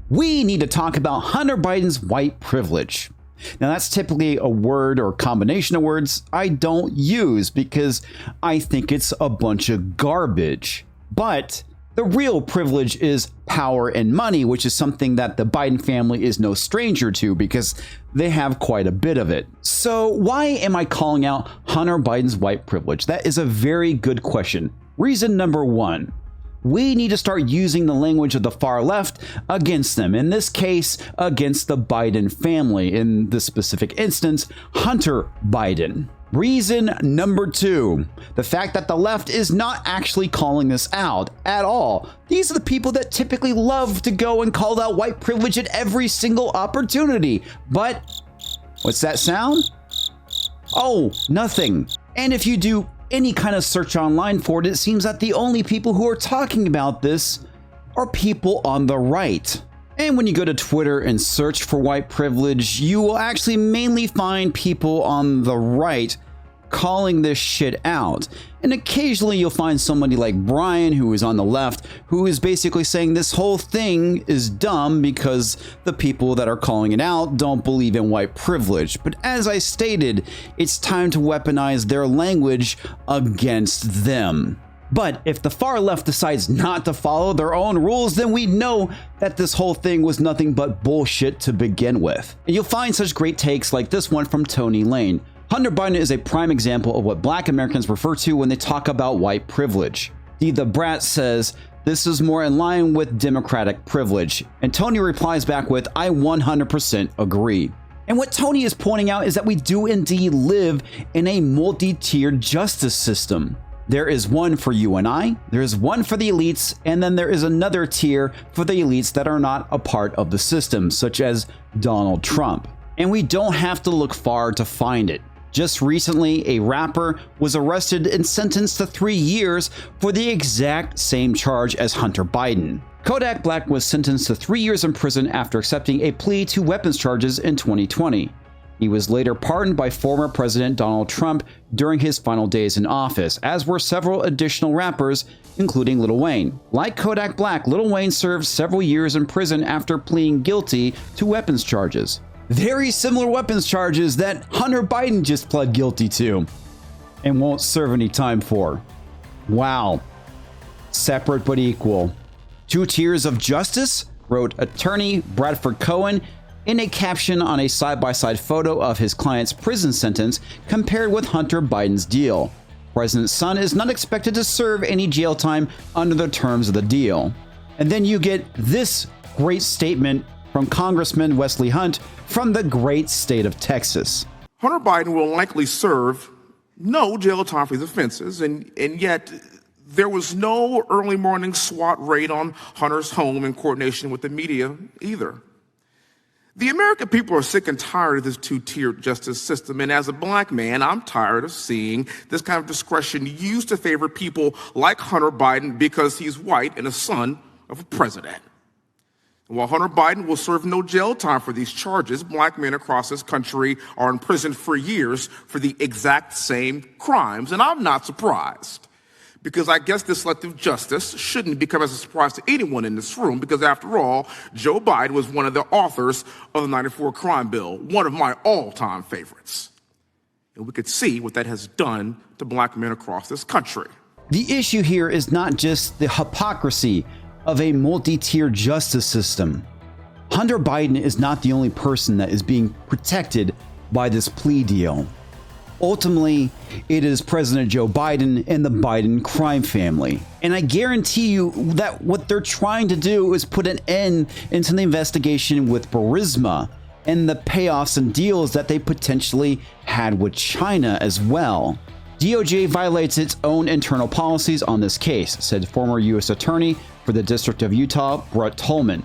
we need to talk about Hunter Biden's white privilege. Now, that's typically a word or combination of words I don't use because I think it's a bunch of garbage. But the real privilege is power and money, which is something that the Biden family is no stranger to because they have quite a bit of it. So why am I calling out Hunter Biden's white privilege? That is a very good question. Reason number one. We need to start using the language of the far left against them. In this case, against the Biden family. In this specific instance, Hunter Biden. Reason number two, the fact that the left is not actually calling this out at all. These are the people that typically love to go and call out white privilege at every single opportunity. But what's that sound? Oh, nothing. And if you do any kind of search online for it, it seems that the only people who are talking about this are people on the right. And when you go to Twitter and search for white privilege, you will actually mainly find people on the right calling this shit out. And occasionally you'll find somebody like Brian, who is on the left, who is basically saying this whole thing is dumb because the people that are calling it out don't believe in white privilege. But as I stated, it's time to weaponize their language against them. But if the far left decides not to follow their own rules, then we know that this whole thing was nothing but bullshit to begin with. And you'll find such great takes like this one from Tony Lane. Hunter Biden is a prime example of what Black Americans refer to when they talk about white privilege. The Brat says, this is more in line with democratic privilege. And Tony replies back with, I 100% agree. And what Tony is pointing out is that we do indeed live in a multi-tiered justice system. There is one for you and I, there is one for the elites, and then there is another tier for the elites that are not a part of the system, such as Donald Trump. And we don't have to look far to find it. Just recently, a rapper was arrested and sentenced to 3 years for the exact same charge as Hunter Biden. Kodak Black was sentenced to 3 years in prison after accepting a plea to weapons charges in 2020. He was later pardoned by former President Donald Trump during his final days in office, as were several additional rappers, including Lil Wayne. Like Kodak Black, Lil Wayne served several years in prison after pleading guilty to weapons charges. Very similar weapons charges that Hunter Biden just pled guilty to and won't serve any time for. Wow. Separate but equal. Two tiers of justice, wrote attorney Bradford Cohen in a caption on a side-by-side photo of his client's prison sentence compared with Hunter Biden's deal. President's son is not expected to serve any jail time under the terms of the deal. And then you get this great statement from Congressman Wesley Hunt from the great state of Texas. Hunter Biden will likely serve no jail time for these offenses, and yet there was no early morning SWAT raid on Hunter's home in coordination with the media either. The American people are sick and tired of this two-tiered justice system, and as a Black man, I'm tired of seeing this kind of discretion used to favor people like Hunter Biden because he's white and a son of a president. While Hunter Biden will serve no jail time for these charges, Black men across this country are in prison for years for the exact same crimes. And I'm not surprised, because I guess this selective justice shouldn't become as a surprise to anyone in this room, because after all, Joe Biden was one of the authors of the 94 crime bill, one of my all-time favorites. And we could see what that has done to Black men across this country. The issue here is not just the hypocrisy of a multi-tiered justice system. Hunter Biden is not the only person that is being protected by this plea deal. Ultimately, it is President Joe Biden and the Biden crime family. And I guarantee you that what they're trying to do is put an end into the investigation with Burisma and the payoffs and deals that they potentially had with China as well. DOJ violates its own internal policies on this case, said former U.S. Attorney for the District of Utah, Brett Tolman.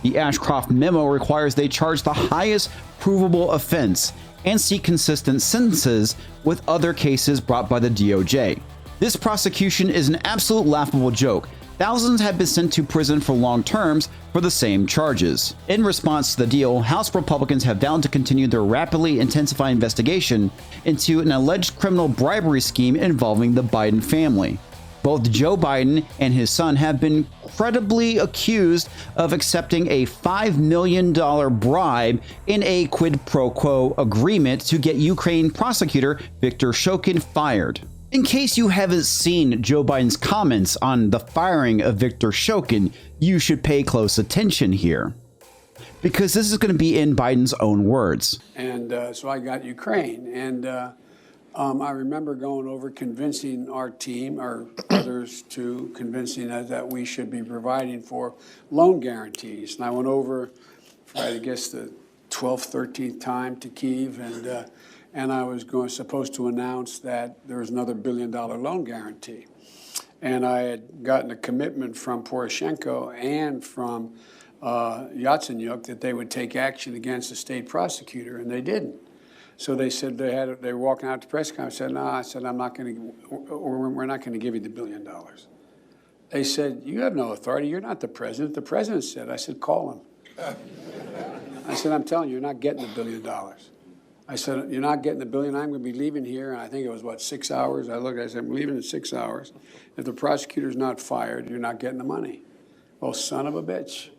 The Ashcroft memo requires they charge the highest provable offense and seek consistent sentences with other cases brought by the DOJ. This prosecution is an absolute laughable joke. Thousands have been sent to prison for long terms for the same charges. In response to the deal, House Republicans have vowed to continue their rapidly intensifying investigation into an alleged criminal bribery scheme involving the Biden family. Both Joe Biden and his son have been credibly accused of accepting a $5 million bribe in a quid pro quo agreement to get Ukraine prosecutor Viktor Shokin fired. In case you haven't seen Joe Biden's comments on the firing of Viktor Shokin, you should pay close attention here, because this is going to be in Biden's own words. And so I got Ukraine, and I remember going over convincing our team, or others too, convincing us that we should be providing for loan guarantees. And I went over for, I guess, the 12th, 13th time to Kyiv, and I was supposed to announce that there was another $1 billion loan guarantee. And I had gotten a commitment from Poroshenko and from Yatsenyuk that they would take action against the state prosecutor, and they didn't. So they said they were walking out to press conference. I said, no, I said, we're not going to give you the $1 billion. They said, you have no authority. You're not the president. The president said. I said, call him. I said, I'm telling you, you're not getting the $1 billion. I said, you're not getting the $1 billion. I'm going to be leaving here. And I think it was, 6 hours? I said, I'm leaving in 6 hours. If the prosecutor's not fired, you're not getting the money. Well, son of a bitch.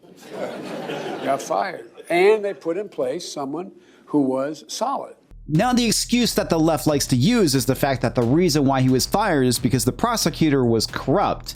Got fired. And they put in place someone who was solid. Now, the excuse that the left likes to use is the fact that the reason why he was fired is because the prosecutor was corrupt.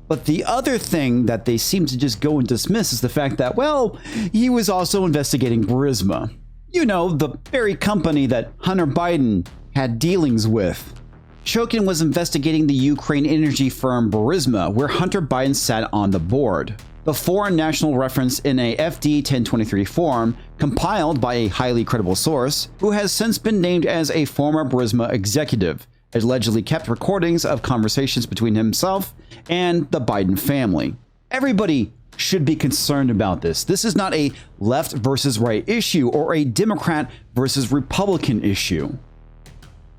But the other thing that they seem to just go and dismiss is the fact that, well, he was also investigating Burisma. You know, the very company that Hunter Biden had dealings with. Shokin was investigating the Ukraine energy firm Burisma, where Hunter Biden sat on the board. The foreign national reference in a FD 1023 form compiled by a highly credible source who has since been named as a former Burisma executive, allegedly kept recordings of conversations between himself and the Biden family. Everybody should be concerned about this. This is not a left versus right issue or a Democrat versus Republican issue.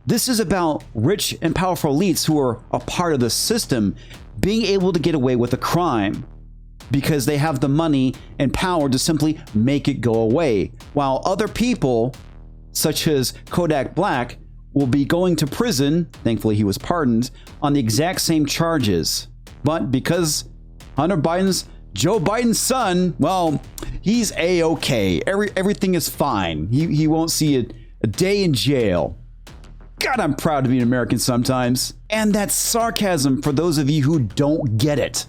This is about rich and powerful elites who are a part of the system being able to get away with a crime because they have the money and power to simply make it go away, while other people, such as Kodak Black, will be going to prison, thankfully he was pardoned, on the exact same charges. But because Hunter Biden's Joe Biden's son, well, he's A-okay. Everything is fine. He won't see a day in jail. God, I'm proud to be an American sometimes. And that's sarcasm for those of you who don't get it.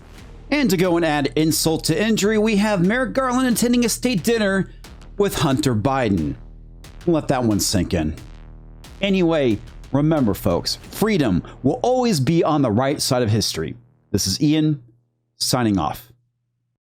And to go and add insult to injury, we have Merrick Garland attending a state dinner with Hunter Biden. Let that one sink in. Anyway, remember folks, freedom will always be on the right side of history. This is Ian, signing off.